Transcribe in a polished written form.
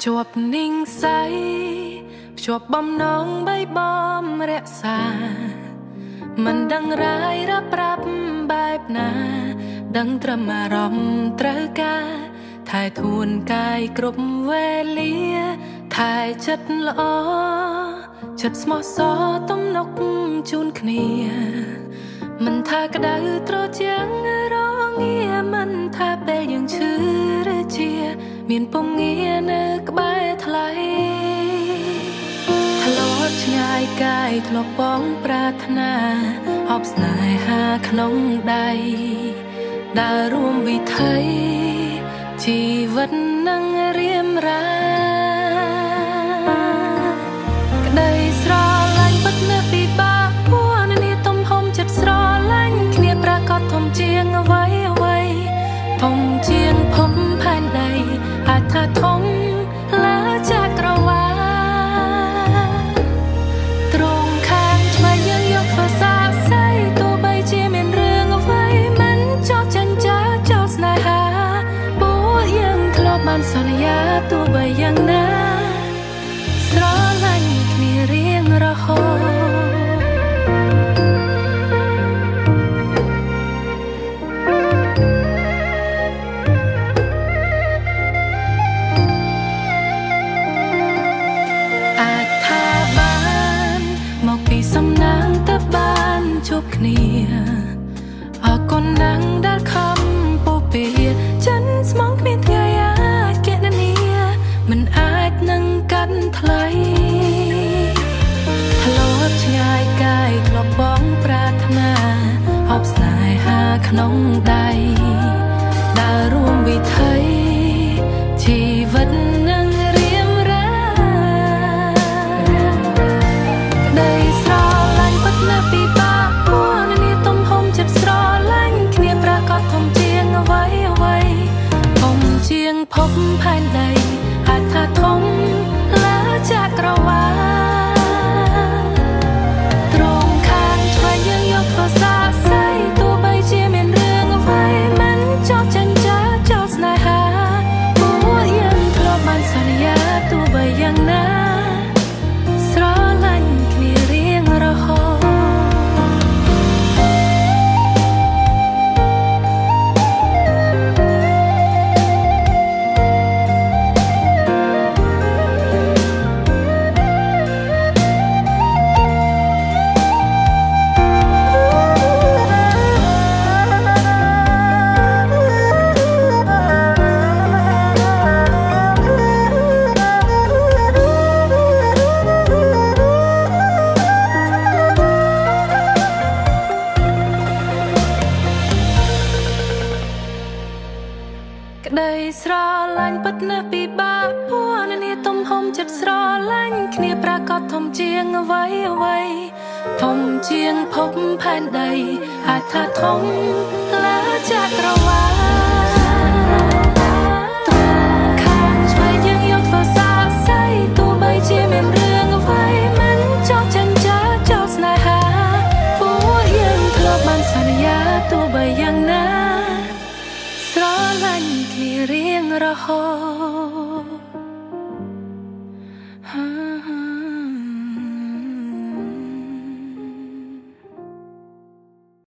ជាប់นิ่งใสជាប់បំណងបីបំរក្សាមិនដឹងរាយរាប់ប្រាប់បែបណាដឹងត្រឹមអារម្មណ៍ត្រូវការថែធួនកាយគ្រប់វេលាថែចិត្តល្អចិត្តស្មោះសរទំនុកជូនគ្នាមិនថាក្តៅត្រជាងរងាមិនថាពេលយើងឈឺឬជាមានពងងារនៅក្បែរថ្លៃធ្លាប់ឆ្ងាយកាយធ្លាប់បងប្រាថ្នាអបស្នេហាក្នុងដៃដើររួមវិថីជីវិតនឹងរៀមរាក្តីស្រឡាញ់ពិតនៅពិបាកពួរនេះទំហំចិត្តស្រឡាញ់គ្នាប្រកាសធំជាងអ្វីអ្វីធំជាងភពផែនដីអាចថាធំលើចក្រវាឡត្រង់ខាងឆ្វេងយើងយកធ្វើសាស្័យទោះបីជាមានរឿងអ្វីមិនចោលចាញ់ចាចោលស្នេហាពួកយើងធ្លាប់បានសន្យាទោះបីយ៉ាងណាស្រឡាញ់គ្នារៀងរហូតសំណាងតែបានជួបគ្នាអរគុណណាស់ដែលខំពុះពីចិនស្មងគ្មានថ្ងៃអាចគណនាមិនអាចនឹងកាត់ថ្លៃធ្លាប់ឆ្ងាយកាយធ្លាប់បងប្រាថ្នាអបស្នេហាក្នុងដៃដើររួមវិថីជីវិតនឹងរៀមរាក្តីពិបាកពួរនេះទំហំចិត្តស្រឡាញ់គ្នាប្រកាសធំជាងអ្វីអ្វីធំជាងភពផែនដីអាចថាធំលើចក្រវាឡត្រង់ខាងឆ្វេងយើងយកធ្វើសាស្័យទោះបីជាមានរឿងអ្វីមិនចោលចាញ់ចាចោលស្នេហាពួកយើងធ្លាប់បានសន្យាទោះបីយ៉ាងណាស្រឡាញ់គ្នារៀងរហូតក្តីស្រឡាញ់ពិតណាស់ពិបាកពួរនេះទំហំចិត្តស្រឡាញ់គ្នាប្រកាសធំជាងអ្វីអ្វីធំជាងភពផែនដីអាចថាធំលើចក្រវាឡត្រង់ខាងឆ្វេងយើងយកធ្វើសាស្័យទោះបីជាមានរឿងអ្វីមិនចោលចាញ់ចាចោលស្នេហាពួកយើងធ្លាប់បានសន្យាទោះបីយ៉ាងណាស្រឡាញ់គ្នារៀងរហូត